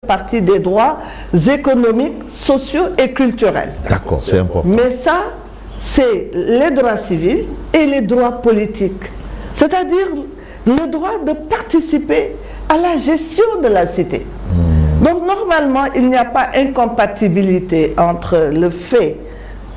partie des droits économiques, sociaux et culturels. D'accord, c'est important. Mais ça, c'est les droits civils et les droits politiques. C'est-à-dire le droit de participer à la gestion de la cité. Donc normalement, il n'y a pas incompatibilité entre le fait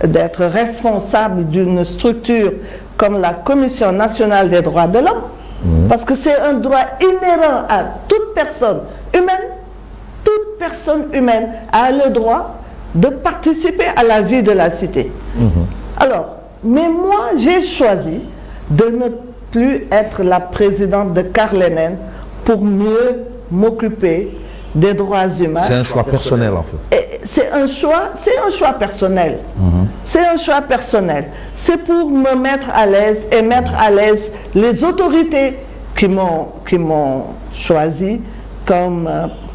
d'être responsable d'une structure comme la Commission nationale des droits de l'homme, parce que c'est un droit inhérent à toute personne humaine. Toute personne humaine a le droit de participer à la vie de la cité. Alors, mais moi, j'ai choisi de ne plus être la présidente de Carlenen pour mieux m'occuper des droits humains. C'est un choix personnel, en fait. C'est un choix personnel. C'est un choix personnel. C'est pour me mettre à l'aise et mettre à l'aise les autorités qui m'ont choisi comme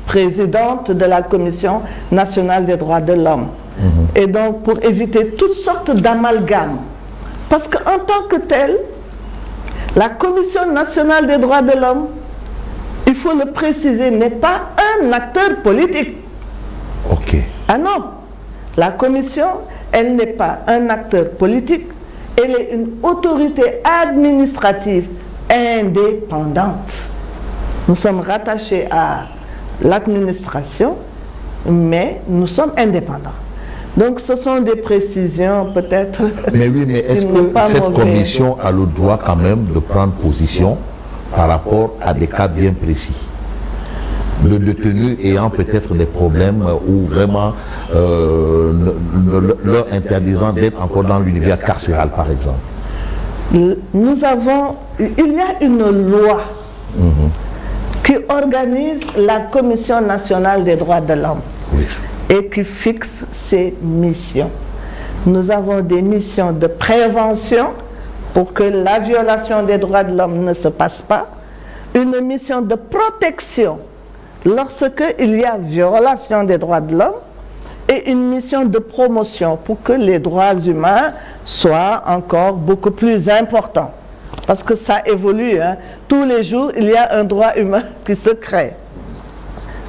présidente de la Commission nationale des droits de l'homme. Et donc, pour éviter toutes sortes d'amalgames. Parce qu'en tant que telle, la Commission nationale des droits de l'homme, il faut le préciser, n'est pas un acteur politique. Ok. Ah non, la Commission, elle n'est pas un acteur politique, elle est une autorité administrative indépendante. Nous sommes rattachés à l'administration, mais nous sommes indépendants. Donc ce sont des précisions peut-être... Mais oui, mais est-ce que cette commission a le droit quand même de prendre position par rapport à des cas bien précis? Le détenu ayant peut-être des problèmes ou vraiment leur interdisant d'être encore dans l'univers carcéral, par exemple. Nous avons... Il y a une loi qui organise la Commission nationale des droits de l'homme et qui fixe ses missions. Nous avons des missions de prévention pour que la violation des droits de l'homme ne se passe pas, une mission de protection lorsque il y a violation des droits de l'homme et une mission de promotion pour que les droits humains soient encore beaucoup plus importants. Parce que ça évolue, hein. Tous les jours, il y a un droit humain qui se crée.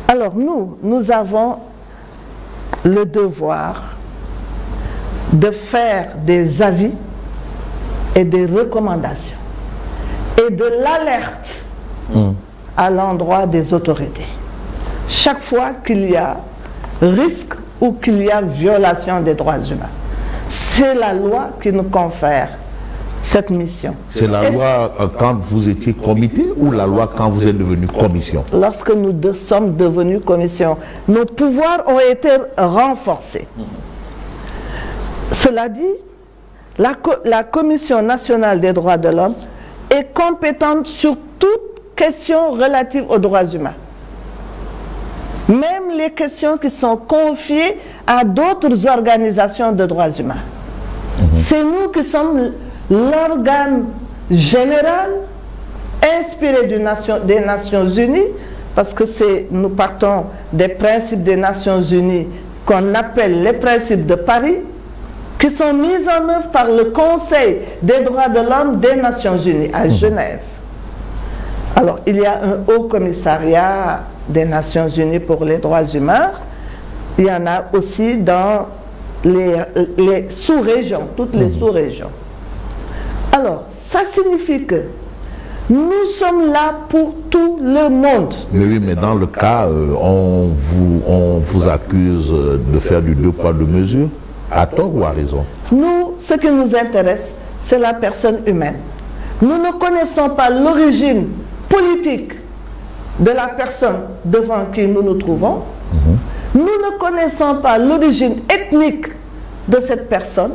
Alors nous avons le devoir de faire des avis et des recommandations et de l'alerte à l'endroit des autorités. Chaque fois qu'il y a risque ou qu'il y a violation des droits humains. C'est la loi qui nous confère cette mission. C'est la loi quand vous étiez comité ou la loi quand vous êtes devenu commission? Lorsque nous sommes devenus commission, nos pouvoirs ont été renforcés. Cela dit, la Commission nationale des droits de l'homme est compétente sur toute question relative aux droits humains. Même les questions qui sont confiées à d'autres organisations de droits humains. C'est nous qui sommes l'organe général inspiré des Nations Unies, parce que nous partons des principes des Nations Unies qu'on appelle les principes de Paris, qui sont mis en œuvre par le Conseil des droits de l'homme des Nations Unies à Genève. Alors, il y a un haut commissariat des Nations Unies pour les droits humains. Il y en a aussi dans les sous-régions, toutes les sous-régions. Alors, ça signifie que nous sommes là pour tout le monde. Mais oui, mais dans le cas, on vous accuse de faire du deux poids, deux mesures, à tort ou à raison? Nous, ce qui nous intéresse, c'est la personne humaine. Nous ne connaissons pas l'origine politique de la personne devant qui nous nous trouvons. Nous ne connaissons pas l'origine ethnique de cette personne.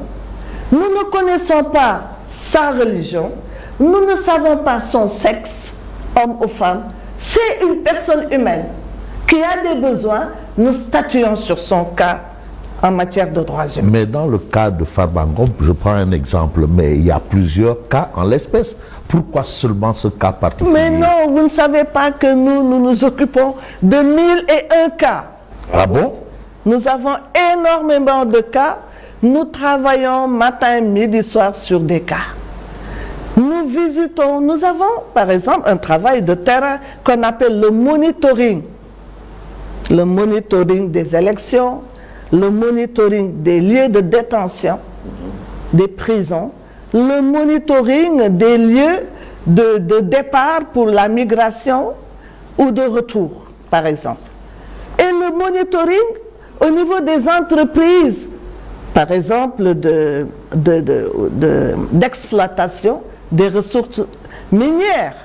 Nous ne connaissons pas sa religion. Nous ne savons pas son sexe, homme ou femme. C'est une personne humaine qui a des besoins. Nous statuons sur son cas en matière de droits humains. Mais dans le cas de Farba Ngom, je prends un exemple, mais il y a plusieurs cas en l'espèce. Pourquoi seulement ce cas particulier? Mais non, vous ne savez pas que nous nous occupons de 1001 cas. Ah bon? Nous avons énormément de cas. Nous travaillons matin, midi, soir sur des cas. Nous visitons, nous avons par exemple un travail de terrain qu'on appelle le monitoring. le monitoring des élections, le monitoring des lieux de détention, des prisons, le monitoring des lieux de départ pour la migration ou de retour, par exemple. Et le monitoring au niveau des entreprises, par exemple d'exploitation des ressources minières.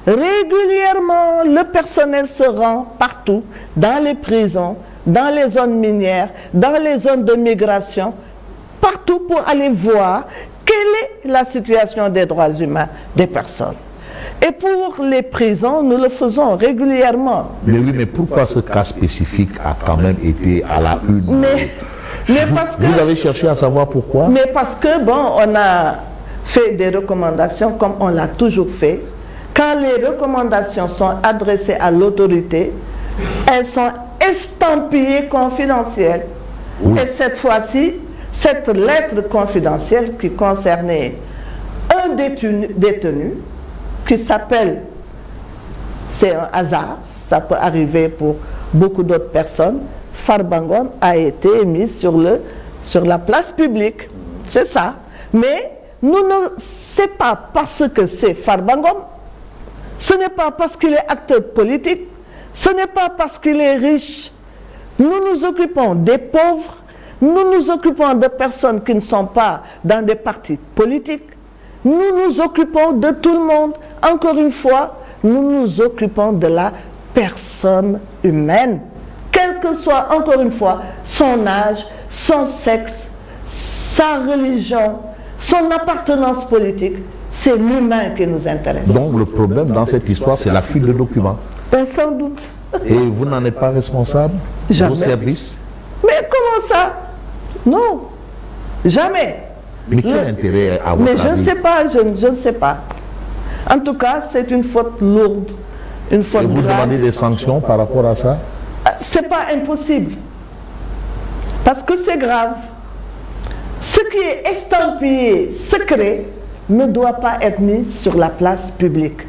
Régulièrement, le personnel se rend partout, dans les prisons, dans les zones minières, dans les zones de migration, partout pour aller voir quelle est la situation des droits humains des personnes. Et pour les prisons, nous le faisons régulièrement. Mais oui, mais pourquoi ce cas spécifique a quand même été à la une? Mais parce que, vous avez cherché à savoir pourquoi? Mais parce que, bon, on a fait des recommandations comme on l'a toujours fait. Quand les recommandations sont adressées à l'autorité, elles sont estampillées confidentielles. Oui. Et cette fois-ci, cette lettre confidentielle qui concernait un détenu qui s'appelle, c'est un hasard, ça peut arriver pour beaucoup d'autres personnes, Farba Ngom, a été émise sur la place publique. C'est ça. Mais nous ne savons pas parce que c'est Farba Ngom, ce n'est pas parce qu'il est acteur politique, ce n'est pas parce qu'il est riche. Nous nous occupons des pauvres, nous nous occupons de personnes qui ne sont pas dans des partis politiques, nous nous occupons de tout le monde. Encore une fois, nous nous occupons de la personne humaine, quel que soit, encore une fois, son âge, son sexe, sa religion, son appartenance politique. C'est l'humain qui nous intéresse. Donc le problème dans cette histoire, c'est la fuite de documents. Ben, sans doute. Et vous n'en êtes pas responsable? Jamais. Vos services? Mais comment ça? Non, jamais. Mais quel intérêt à votre avis? Mais je ne sais pas, je ne sais pas. En tout cas, c'est une faute lourde, une faute grave. Et vous demandez des sanctions par rapport à ça? C'est pas impossible. Parce que c'est grave. Ce qui est estampillé secret ne doit pas être mis sur la place publique.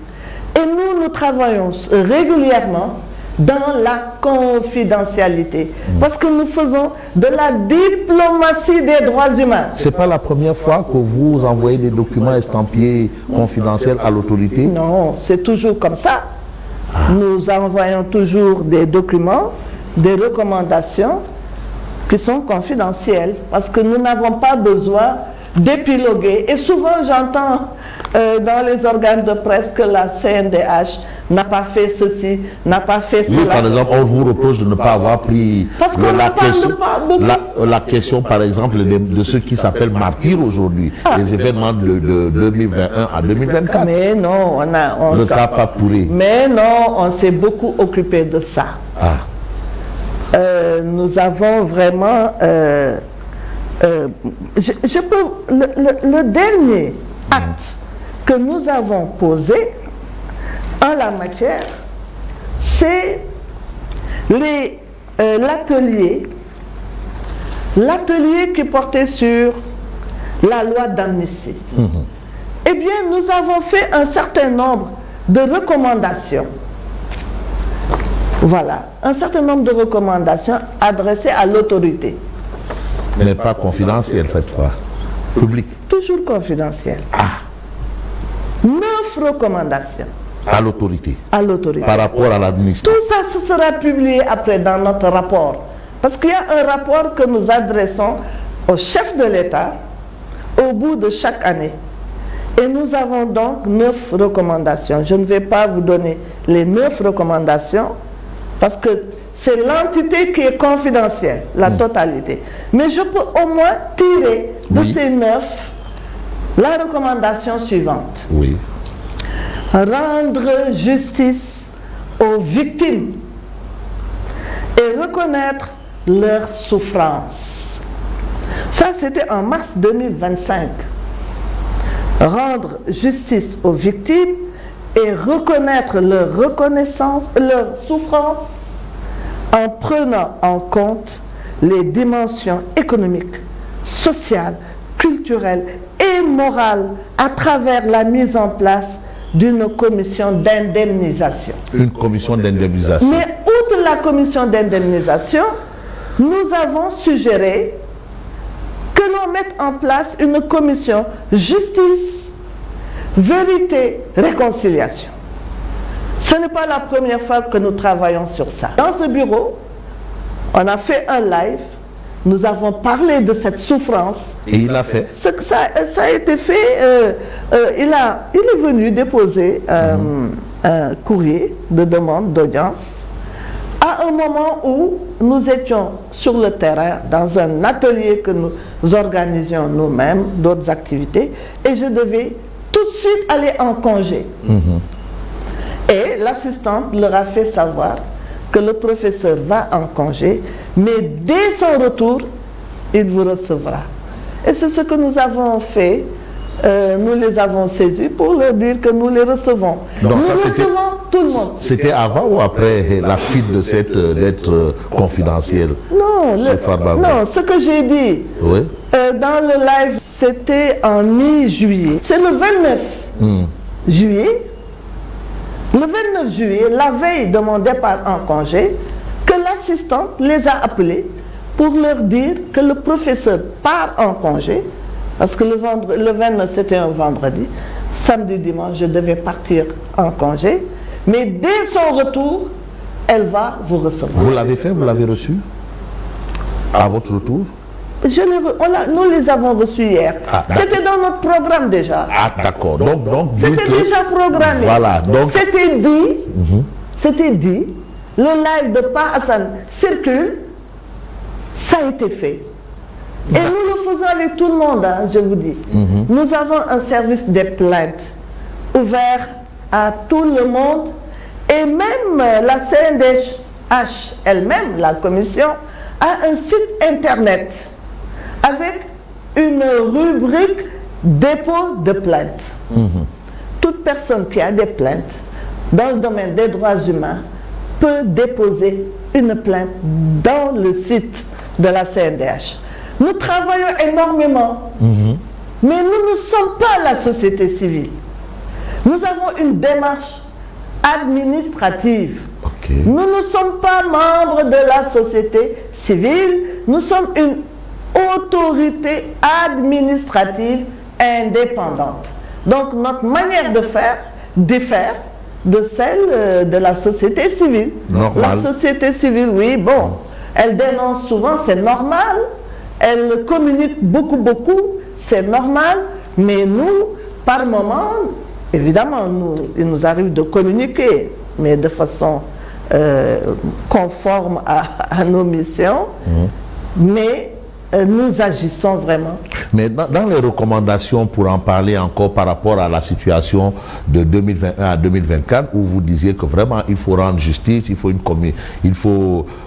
Et nous travaillons régulièrement dans la confidentialité. Parce que nous faisons de la diplomatie des droits humains. Ce n'est pas la première fois que vous envoyez des documents estampillés confidentiels à l'autorité? Non, c'est toujours comme ça. Nous envoyons toujours des documents, des recommandations qui sont confidentielles. Parce que nous n'avons pas besoin d'épiloguer. Et souvent, j'entends dans les organes de presse que la CNDH n'a pas fait ceci, n'a pas fait cela. Oui, par exemple, on vous reproche de ne pas avoir pris la question, par exemple, de ceux qui s'appellent martyrs aujourd'hui, les événements de 2021 à 2024. Mais non, le cas Papouré. Mais non, on s'est beaucoup occupé de ça. Nous avons vraiment... le dernier acte que nous avons posé en la matière, c'est l'atelier qui portait sur la loi d'amnistie. Eh bien, nous avons fait un certain nombre de recommandations. Voilà, un certain nombre de recommandations adressées à l'autorité. Mais pas confidentiel cette fois. Public. Toujours confidentiel. 9 recommandations. À l'autorité. À l'autorité. Par rapport à l'administration. Tout ça, ce sera publié après dans notre rapport. Parce qu'il y a un rapport que nous adressons au chef de l'État au bout de chaque année. Et nous avons donc 9 recommandations. Je ne vais pas vous donner les 9 recommandations parce que c'est l'entité qui est confidentielle, la totalité. Mais je peux au moins tirer de ces 9 la recommandation suivante. Oui. Rendre justice aux victimes et reconnaître leurs souffrances. Ça, c'était en mars 2025. Rendre justice aux victimes et reconnaître leur souffrance en prenant en compte les dimensions économiques, sociales, culturelles et morales à travers la mise en place d'une commission d'indemnisation. Une commission d'indemnisation. Mais outre de la commission d'indemnisation, nous avons suggéré que l'on mette en place une commission justice, vérité, réconciliation. Ce n'est pas la première fois que nous travaillons sur ça. Dans ce bureau, on a fait un live, nous avons parlé de cette souffrance. Et il l'a fait. Ça a été fait, il est venu déposer un courrier de demande d'audience à un moment où nous étions sur le terrain, dans un atelier que nous organisions nous-mêmes, d'autres activités, et je devais tout de suite aller en congé. Et l'assistante leur a fait savoir que le professeur va en congé, mais dès son retour, il vous recevra. Et c'est ce que nous avons fait. Nous les avons saisis pour leur dire que nous les recevons. Donc nous ça, recevons tout le monde. C'était avant ou après la fuite de cette lettre confidentielle? Non, ce que j'ai dit dans le live, c'était en mi-juillet. C'est le 29 juillet. Le 29 juillet, la veille de mon départ en congé, que l'assistante les a appelés pour leur dire que le professeur part en congé, parce que le 29 c'était un vendredi, samedi, dimanche, je devais partir en congé, mais dès son retour, elle va vous recevoir. Vous l'avez fait, vous l'avez reçu à votre retour? Nous les avons reçus hier. C'était dans notre programme déjà. Ah d'accord. Donc c'était déjà programmé. Voilà. Donc c'était dit. Le live de Pa Hassan circule. Ça a été fait. Et nous le faisons avec tout le monde, hein, je vous dis. Nous avons un service des plaintes ouvert à tout le monde. Et même la CNDH elle-même, la commission, a un site internet avec une rubrique dépôt de plainte. Toute personne qui a des plaintes dans le domaine des droits humains peut déposer une plainte dans le site de la CNDH. Nous travaillons énormément, mais nous ne sommes pas la société civile. Nous avons une démarche administrative. Nous ne sommes pas membres de la société civile, nous sommes une autorité administrative indépendante. Donc notre manière de faire diffère de celle de la société civile. Normal. La société civile, oui, bon, elle dénonce souvent, c'est normal. Elle communique beaucoup, c'est normal. Mais nous, par moment, évidemment, il nous arrive de communiquer, mais de façon conforme à nos missions. Mais nous agissons vraiment. Mais dans les recommandations, pour en parler encore par rapport à la situation de 2021 à 2024, où vous disiez que vraiment il faut rendre justice, il faut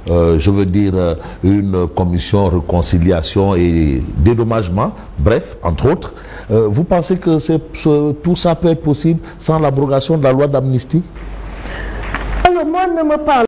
je veux dire, une commission réconciliation et dédommagement, bref, entre autres, vous pensez que tout ça peut être possible sans l'abrogation de la loi d'amnistie? Alors moi, ne me parle